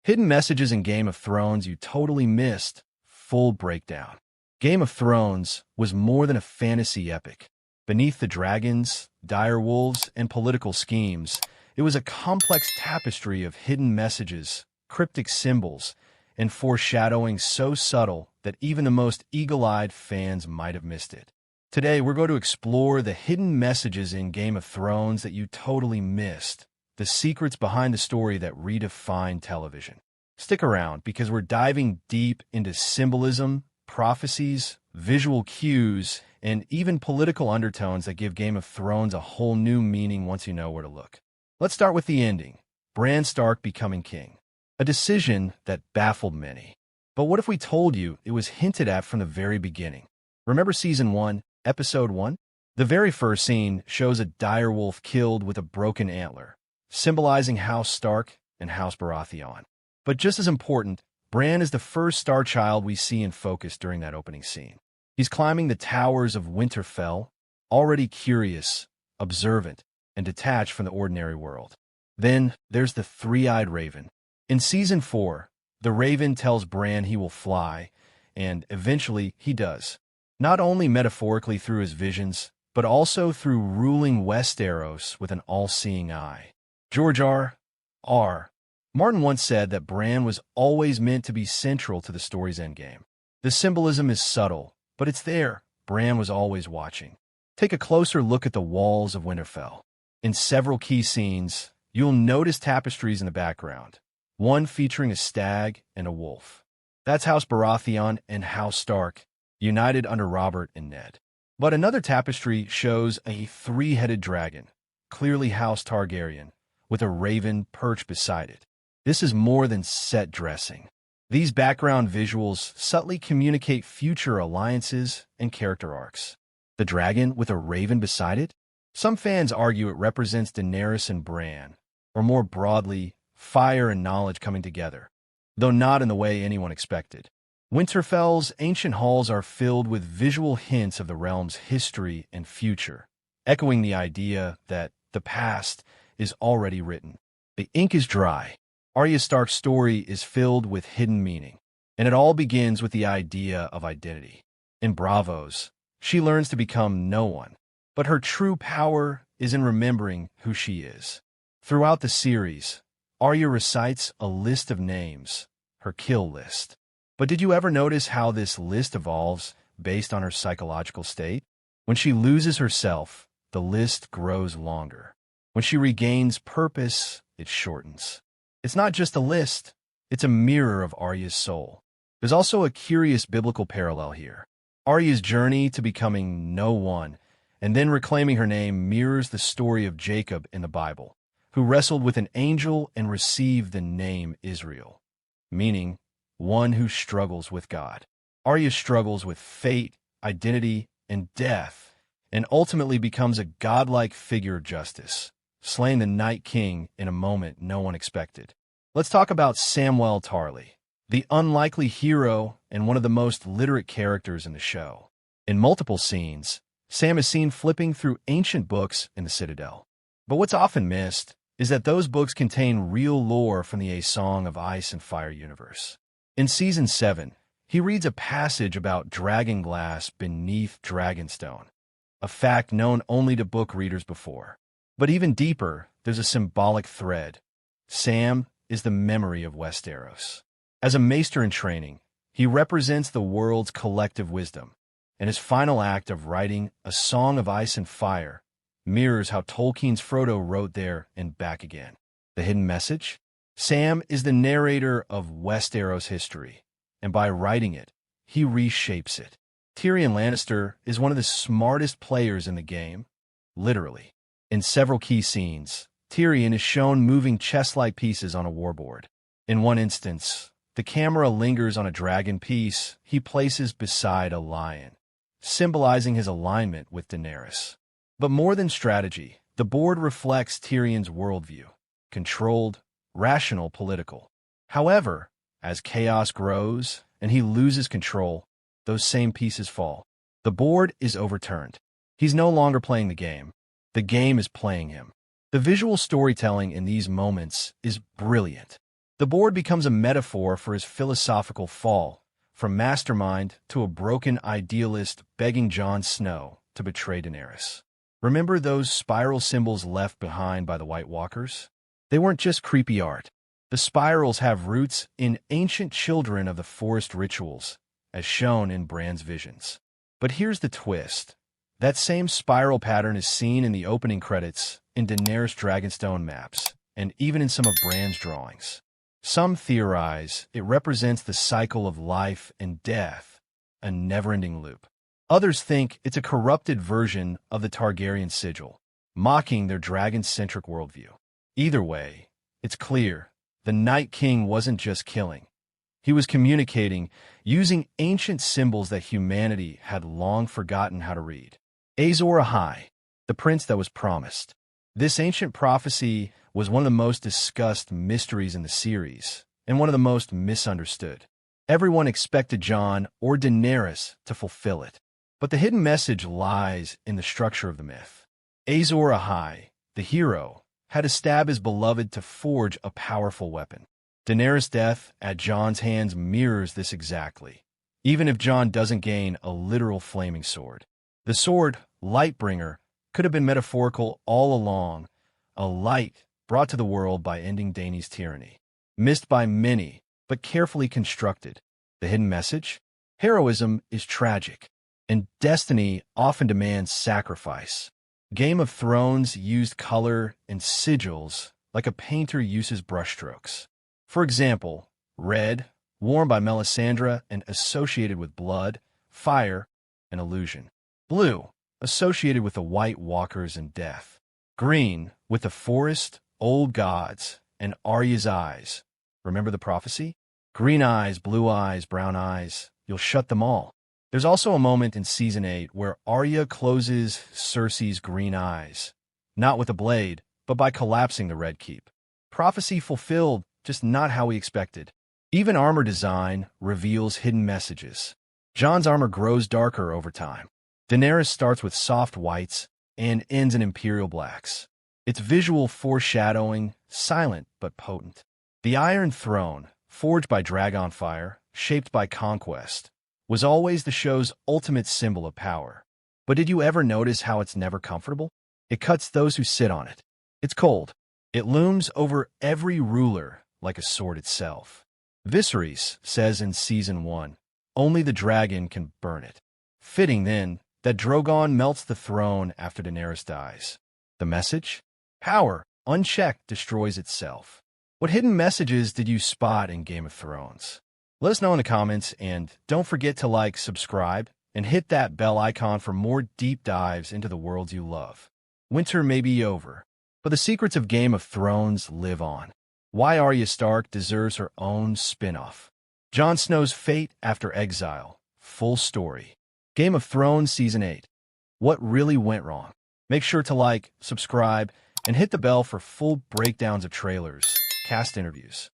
Hidden messages in Game of Thrones you totally missed. Full breakdown. Game of Thrones was more than a fantasy epic. Beneath the dragons, direwolves, and political schemes, it was a complex tapestry of hidden messages, cryptic symbols, and foreshadowing so subtle that even the most eagle-eyed fans might have missed it. Today, we're going to explore the hidden messages in Game of Thrones that you totally missed, the secrets behind the story that redefined television. Stick around because we're diving deep into symbolism, prophecies, visual cues, and even political undertones that give Game of Thrones a whole new meaning once you know where to look. Let's start with the ending, Bran Stark becoming king. A decision that baffled many. But what if we told you it was hinted at from the very beginning? Remember Season 1, Episode 1? The very first scene shows a direwolf killed with a broken antler, symbolizing House Stark and House Baratheon. But just as important, Bran is the first Star Child we see in focus during that opening scene. He's climbing the towers of Winterfell, already curious, observant, and detached from the ordinary world. Then there's the three-eyed raven. In Season 4, the raven tells Bran he will fly, and eventually he does. Not only metaphorically through his visions, but also through ruling Westeros with an all-seeing eye. George R. Martin once said that Bran was always meant to be central to the story's endgame. The symbolism is subtle, but it's there. Bran was always watching. Take a closer look at the walls of Winterfell. In several key scenes, you'll notice tapestries in the background, one featuring a stag and a wolf. That's House Baratheon and House Stark, united under Robert and Ned. But another tapestry shows a three-headed dragon, clearly House Targaryen, with a raven perched beside it. This is more than set dressing. These background visuals subtly communicate future alliances and character arcs. The dragon with a raven beside it? Some fans argue it represents Daenerys and Bran, or more broadly, fire and knowledge coming together, though not in the way anyone expected. Winterfell's ancient halls are filled with visual hints of the realm's history and future, echoing the idea that the past is already written. The ink is dry. Arya Stark's story is filled with hidden meaning, and it all begins with the idea of identity. In Bravos, she learns to become no one, but her true power is in remembering who she is. Throughout the series, Arya recites a list of names, her kill list. But did you ever notice how this list evolves based on her psychological state? When she loses herself, the list grows longer. When she regains purpose, it shortens. It's not just a list, it's a mirror of Arya's soul. There's also a curious biblical parallel here. Arya's journey to becoming no one and then reclaiming her name mirrors the story of Jacob in the Bible, who wrestled with an angel and received the name Israel, meaning one who struggles with God. Arya struggles with fate, identity, and death, and ultimately becomes a godlike figure of justice, slaying the Night King in a moment no one expected. Let's talk about Samwell Tarly, the unlikely hero and one of the most literate characters in the show. In multiple scenes, Sam is seen flipping through ancient books in the Citadel. But what's often missed is that those books contain real lore from the A Song of Ice and Fire universe. In Season 7, he reads a passage about dragonglass beneath Dragonstone, a fact known only to book readers before. But even deeper, there's a symbolic thread. Sam is the memory of Westeros. As a maester in training, he represents the world's collective wisdom, and his final act of writing A Song of Ice and Fire mirrors how Tolkien's Frodo wrote there and back again. The hidden message? Sam is the narrator of Westeros history, and by writing it, he reshapes it. Tyrion Lannister is one of the smartest players in the game, literally. In several key scenes, Tyrion is shown moving chess-like pieces on a warboard. In one instance, the camera lingers on a dragon piece he places beside a lion, symbolizing his alignment with Daenerys. But more than strategy, the board reflects Tyrion's worldview, controlled, rational, political. However, as chaos grows and he loses control, those same pieces fall. The board is overturned. He's no longer playing the game. The game is playing him. The visual storytelling in these moments is brilliant. The board becomes a metaphor for his philosophical fall, from mastermind to a broken idealist begging Jon Snow to betray Daenerys. Remember those spiral symbols left behind by the White Walkers? They weren't just creepy art. The spirals have roots in ancient children of the forest rituals, as shown in Bran's visions. But here's the twist. That same spiral pattern is seen in the opening credits, in Daenerys' Dragonstone maps, and even in some of Bran's drawings. Some theorize it represents the cycle of life and death, a never-ending loop. Others think it's a corrupted version of the Targaryen sigil, mocking their dragon-centric worldview. Either way, it's clear the Night King wasn't just killing. He was communicating using ancient symbols that humanity had long forgotten how to read. Azor Ahai, the prince that was promised. This ancient prophecy was one of the most discussed mysteries in the series, and one of the most misunderstood. Everyone expected Jon or Daenerys to fulfill it. But the hidden message lies in the structure of the myth. Azor Ahai, the hero, had to stab his beloved to forge a powerful weapon. Daenerys' death at Jon's hands mirrors this exactly, even if Jon doesn't gain a literal flaming sword. The sword, Lightbringer, could have been metaphorical all along, a light brought to the world by ending Dany's tyranny. Missed by many, but carefully constructed. The hidden message? Heroism is tragic, and destiny often demands sacrifice. Game of Thrones used color and sigils like a painter uses brushstrokes. For example, red, worn by Melisandre and associated with blood, fire, and illusion. Blue, associated with the White Walkers and death. Green, with the forest, old gods, and Arya's eyes. Remember the prophecy? Green eyes, blue eyes, brown eyes, you'll shut them all. There's also a moment in Season 8 where Arya closes Cersei's green eyes, not with a blade, but by collapsing the Red Keep. Prophecy fulfilled, just not how we expected. Even armor design reveals hidden messages. Jon's armor grows darker over time. Daenerys starts with soft whites and ends in imperial blacks. It's visual foreshadowing, silent but potent. The Iron Throne, forged by Dragonfire, shaped by conquest, was always the show's ultimate symbol of power. But did you ever notice how it's never comfortable? It cuts those who sit on it. It's cold. It looms over every ruler like a sword itself. Viserys says in Season 1, only the dragon can burn it. Fitting, then, that Drogon melts the throne after Daenerys dies. The message? Power, unchecked, destroys itself. What hidden messages did you spot in Game of Thrones? Let us know in the comments, and don't forget to like, subscribe, and hit that bell icon for more deep dives into the worlds you love. Winter may be over, but the secrets of Game of Thrones live on. Why Arya Stark deserves her own spin-off. Jon Snow's fate after exile. Full story. Game of Thrones Season 8. What really went wrong? Make sure to like, subscribe, and hit the bell for full breakdowns of trailers, cast interviews,